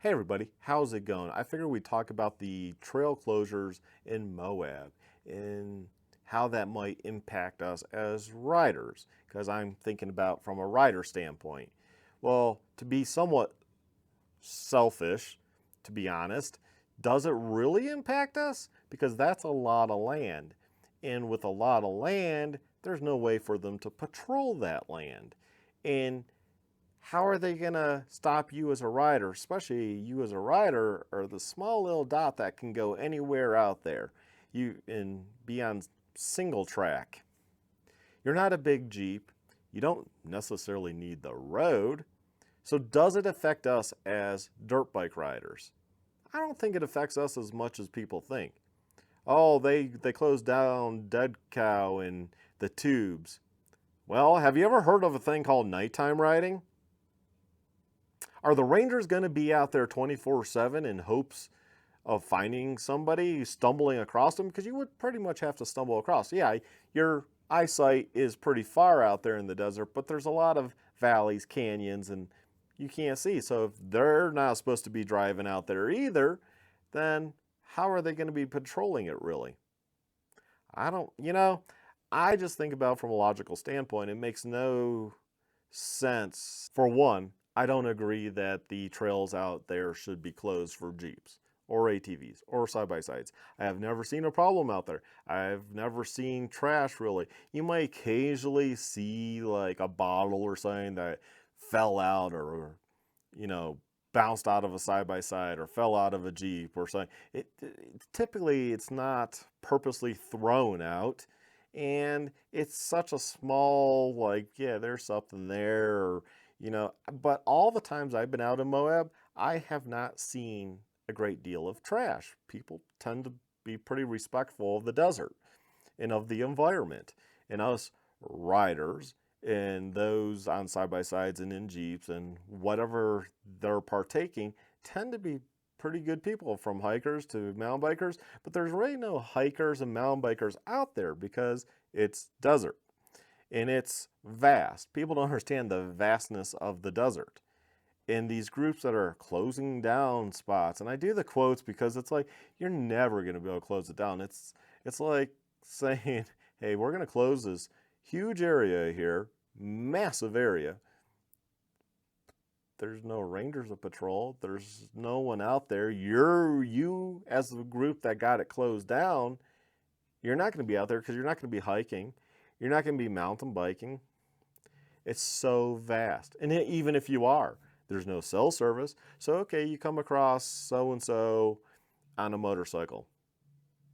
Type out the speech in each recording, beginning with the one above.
Hey everybody, how's it going? I figured we'd talk about the trail closures in Moab and how that might impact us as riders, because I'm thinking about from a rider standpoint. Well, to be somewhat selfish, to be honest, does it really impact us? Because that's a lot of land. And with a lot of land, there's no way for them to patrol that land. And how are they going to stop you as a rider, especially you as a rider, or the small little dot that can go anywhere out there? You and be on single track. You're not a big Jeep. You don't necessarily need the road. So does it affect us as dirt bike riders? I don't think it affects us as much as people think. Oh, they closed down Dead Cow and the tubes. Well, have you ever heard of a thing called nighttime riding? Are the Rangers going to be out there 24/7 in hopes of finding somebody, stumbling across them? Because you would pretty much have to stumble across. Yeah, your eyesight is pretty far out there in the desert, but there's a lot of valleys, canyons, and you can't see. So if they're not supposed to be driving out there either, then how are they going to be patrolling it really? I don't, I just think about from a logical standpoint, it makes no sense. For one, I don't agree that the trails out there should be closed for Jeeps or ATVs or side-by-sides. I have never seen a problem out there. I've never seen trash really. You might occasionally see like a bottle or something that fell out or, bounced out of a side-by-side or fell out of a Jeep or something. Typically it's not purposely thrown out. And it's such a small, like, yeah, there's something there, or, but all the times I've been out in Moab, I have not seen a great deal of trash. People tend to be pretty respectful of the desert and of the environment. And us riders and those on side-by-sides and in Jeeps and whatever they're partaking tend to be pretty good people, from hikers to mountain bikers, but there's really no hikers and mountain bikers out there because it's desert and it's vast. People don't understand the vastness of the desert. And these groups that are closing down spots, and I do the quotes because it's like you're never going to be able to close it down. It's like saying, hey, we're going to close this huge area here, massive area. There's no rangers of patrol. There's no one out there. You as the group that got it closed down, you're not going to be out there because you're not going to be hiking. You're not going to be mountain biking. It's so vast. And even if you are, there's no cell service. So, okay, you come across so-and-so on a motorcycle.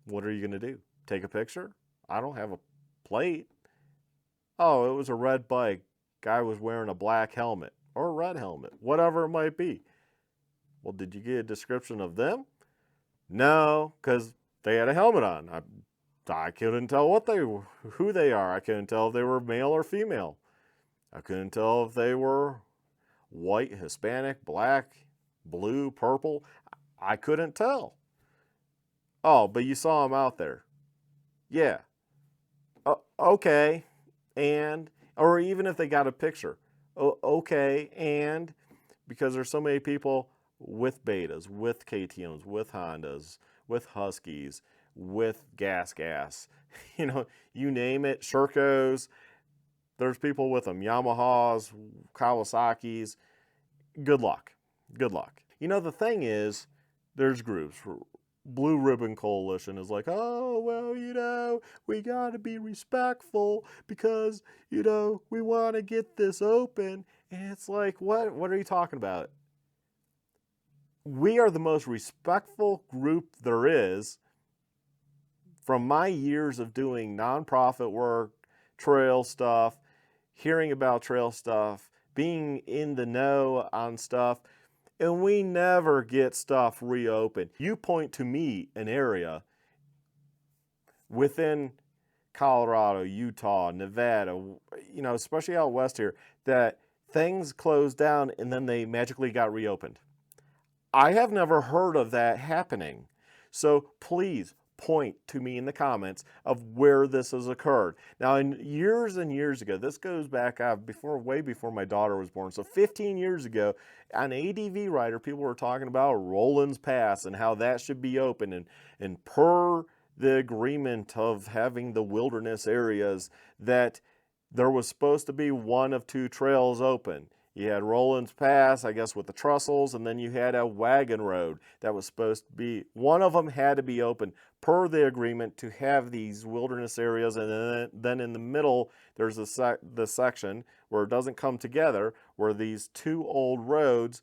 What are you going to do? Take a picture? I don't have a plate. Oh, it was a red bike. Guy was wearing a black helmet. Or a red helmet, whatever it might be. Well, did you get a description of them? No, because they had a helmet on. I couldn't tell who they are. I couldn't tell if they were male or female. I couldn't tell if they were white, Hispanic, black, blue, purple. I couldn't tell. Oh, but you saw them out there. Yeah. Okay. Or even if they got a picture. Okay, and because there's so many people with betas, with KTMs, with Hondas, with Huskies, with gas, you name it, Shercos, there's people with them, Yamahas, Kawasaki's. Good luck. Good luck. The thing is, there's groups. Blue Ribbon Coalition is like, oh, well, we got to be respectful because, we want to get this open. And it's like, what are you talking about? We are the most respectful group there is. From my years of doing nonprofit work, trail stuff, hearing about trail stuff, being in the know on stuff, and we never get stuff reopened. You point to me an area within Colorado, Utah, Nevada, especially out west here, that things closed down and then they magically got reopened. I have never heard of that happening. So please point to me in the comments of where this has occurred. Now, in years and years ago, this goes back way before my daughter was born. So 15 years ago, on ADV Rider, people were talking about Roland's Pass and how that should be open. And per the agreement of having the wilderness areas, that there was supposed to be one of two trails open. You had Roland's Pass, I guess, with the trussels, and then you had a wagon road that was supposed to be, one of them had to be open per the agreement to have these wilderness areas. And then in the middle, there's the section where it doesn't come together, where these two old roads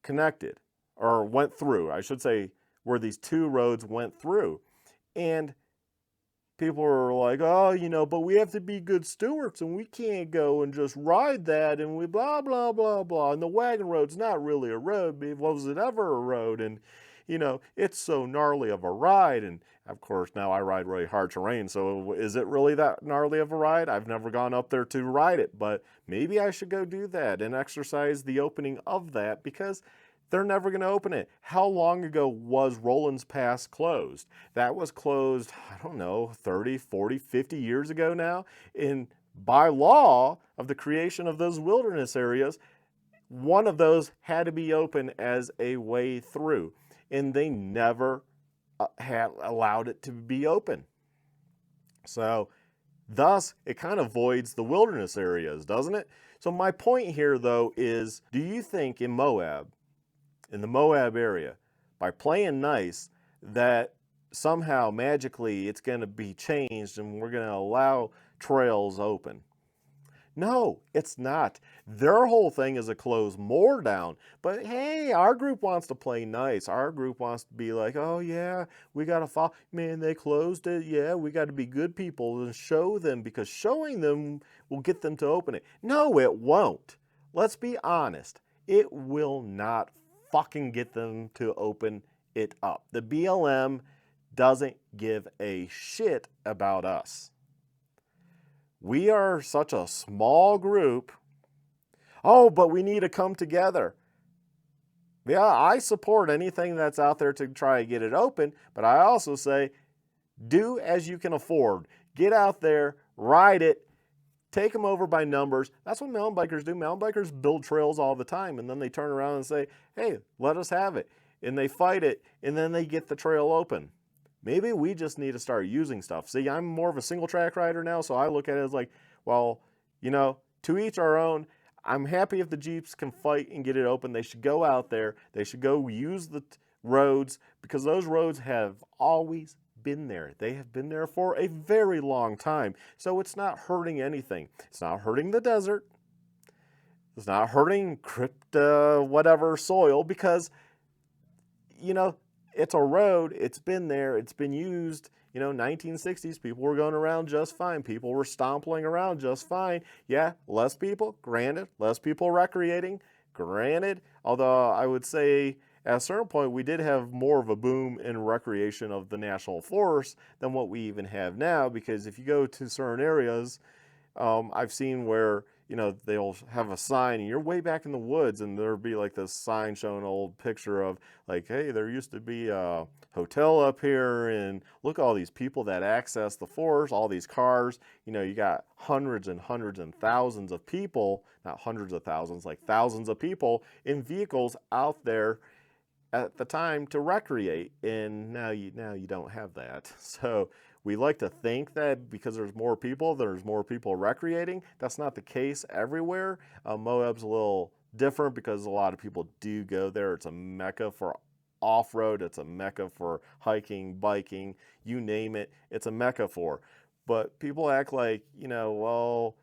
connected, or went through, I should say, where these two roads went through. And people were like, oh, but we have to be good stewards and we can't go and just ride that and we blah, blah, blah, blah. And the wagon road's not really a road. Was it ever a road? And, it's so gnarly of a ride. And of course, now I ride really hard terrain. So is it really that gnarly of a ride? I've never gone up there to ride it, but maybe I should go do that and exercise the opening of that, because they're never going to open it. How long ago was Roland's Pass closed? That was closed, I don't know, 30, 40, 50 years ago now. And by law of the creation of those wilderness areas, one of those had to be open as a way through. And they never had allowed it to be open. So thus, it kind of voids the wilderness areas, doesn't it? So my point here, though, is, do you think in the Moab area, by playing nice, that somehow magically it's going to be changed and we're going to allow trails open? No, it's not. Their whole thing is to close more down. But hey, our group wants to play nice. Our group wants to be like, oh yeah, we got to follow. Man, they closed it. Yeah, we got to be good people and show them, because showing them will get them to open it. No, it won't. Let's be honest. It will not fucking get them to open it up. The BLM doesn't give a shit about us. We are such a small group. Oh, but we need to come together. Yeah, I support anything that's out there to try to get it open, but I also say, do as you can afford. Get out there, ride it, take them over by numbers. That's what mountain bikers do. Mountain bikers build trails all the time, and then they turn around and say, hey, let us have it. And they fight it, and then they get the trail open. Maybe we just need to start using stuff. See, I'm more of a single track rider now, so I look at it as like, well, to each our own. I'm happy if the Jeeps can fight and get it open. They should go out there. They should go use the roads, because those roads have always been there. They have been there for a very long time. So it's not hurting anything. It's not hurting the desert. It's not hurting whatever soil, because, it's a road. It's been there. It's been used. 1960s, people were going around just fine. People were stomping around just fine. Yeah, less people, granted. Less people recreating, granted. Although I would say at a certain point, we did have more of a boom in recreation of the national forest than what we even have now, because if you go to certain areas, I've seen where, they'll have a sign and you're way back in the woods and there'll be like this sign showing an old picture of like, hey, there used to be a hotel up here and look at all these people that access the forest, all these cars. You got hundreds and hundreds and thousands of people, not hundreds of thousands, like thousands of people in vehicles out there at the time to recreate, and now you don't have that. So we like to think that because there's more people recreating. That's not the case everywhere. Moab's a little different because a lot of people do go there. It's a mecca for off-road. It's a mecca for hiking, biking, you name it. It's a mecca for. But people act like, well,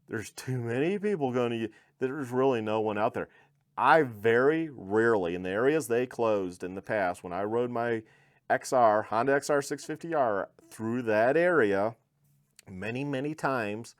there's too many people going to, there's really no one out there. I very rarely, in the areas they closed in the past, when I rode my Honda XR 650R through that area, many, many times,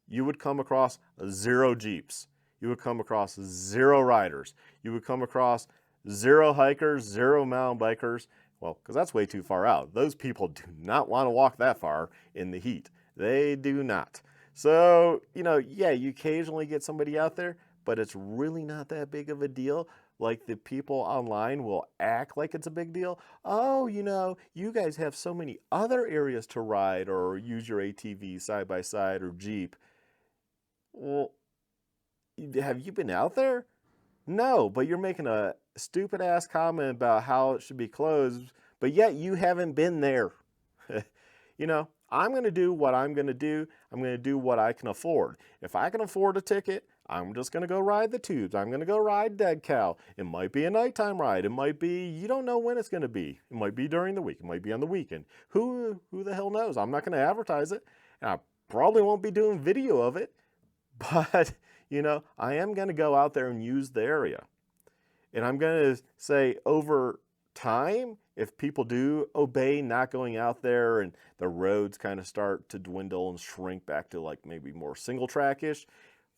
you would come across 0 Jeeps. You would come across 0 riders. You would come across 0 hikers, 0 mountain bikers. Well, because that's way too far out. Those people do not want to walk that far in the heat. They do not. So, yeah, you occasionally get somebody out there, but it's really not that big of a deal. like the people online will act like it's a big deal. Oh, you guys have so many other areas to ride or use your ATV side by side or Jeep. Well, have you been out there? No, but you're making a stupid ass comment about how it should be closed, but yet you haven't been there. I'm going to do what I'm going to do. I'm going to do what I can afford. If I can afford a ticket, I'm just going to go ride the tubes. I'm going to go ride Dead Cow. It might be a nighttime ride. It might be, you don't know when it's going to be. It might be during the week. It might be on the weekend. Who the hell knows? I'm not going to advertise it. And I probably won't be doing video of it. But, I am going to go out there and use the area. And I'm going to say over time, if people do obey not going out there and the roads kind of start to dwindle and shrink back to like maybe more single track-ish,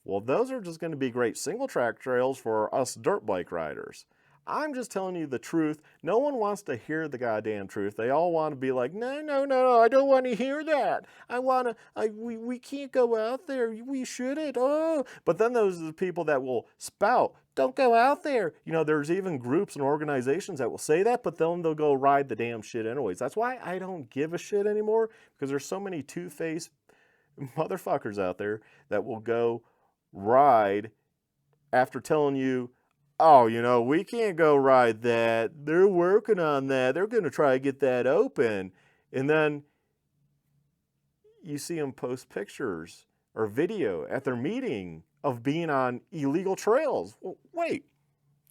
well, those are just going to be great single track trails for us dirt bike riders. I'm just telling you the truth. No one wants to hear the goddamn truth. They all want to be like, no, I don't want to hear that. We can't go out there. We shouldn't. Oh, but then those are the people that will spout, don't go out there. There's even groups and organizations that will say that, but then they'll go ride the damn shit anyways. That's why I don't give a shit anymore, because there's so many two-faced motherfuckers out there that will go ride after telling you, oh, we can't go ride that. They're working on that. They're going to try to get that open. And then you see them post pictures or video at their meeting of being on illegal trails. Well, wait,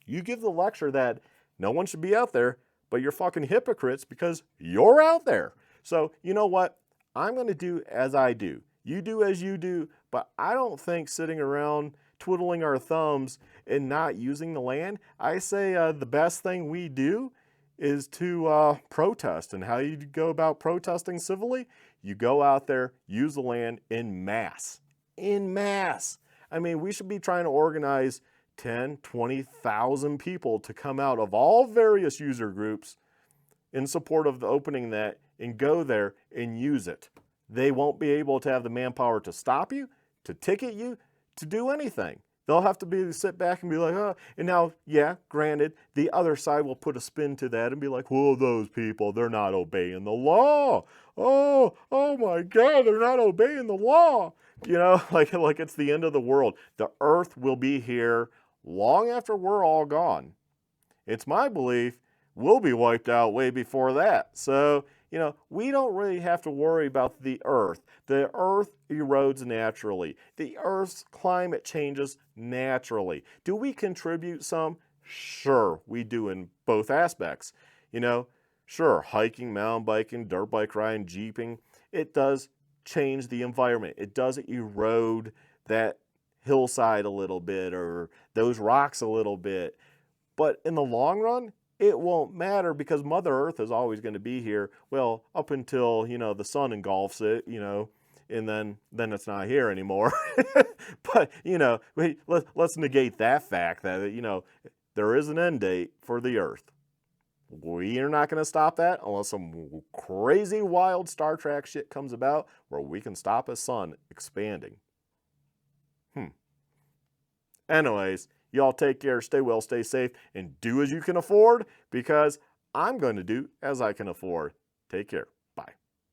you give the lecture that no one should be out there, but you're fucking hypocrites because you're out there. So you know what? I'm going to do as I do. You do as you do, but I don't think sitting around twiddling our thumbs and not using the land. I say the best thing we do is to protest. And how you go about protesting civilly? You go out there, use the land in mass. In mass. I mean, we should be trying to organize 10, 20,000 people to come out of all various user groups in support of the opening that and go there and use it. They won't be able to have the manpower to stop you, to ticket you, to do anything. They'll have to sit back and be like, oh. And now, yeah, granted, the other side will put a spin to that and be like, whoa, those people, they're not obeying the law. Oh my God, they're not obeying the law. Like it's the end of the world. The earth will be here long after we're all gone. It's my belief we'll be wiped out way before that. So, we don't really have to worry about the earth. The earth erodes naturally. The earth's climate changes naturally. Do we contribute some? Sure, we do in both aspects. Sure, hiking, mountain biking, dirt bike riding, jeeping, it does change the environment. It does erode that hillside a little bit or those rocks a little bit. But in the long run, it won't matter because Mother Earth is always going to be here. Well, up until, the sun engulfs it, and then it's not here anymore. But, let's negate that fact that, there is an end date for the Earth. We are not going to stop that unless some crazy wild Star Trek shit comes about where we can stop a sun expanding. Anyways, y'all take care, stay well, stay safe, and do as you can afford because I'm going to do as I can afford. Take care.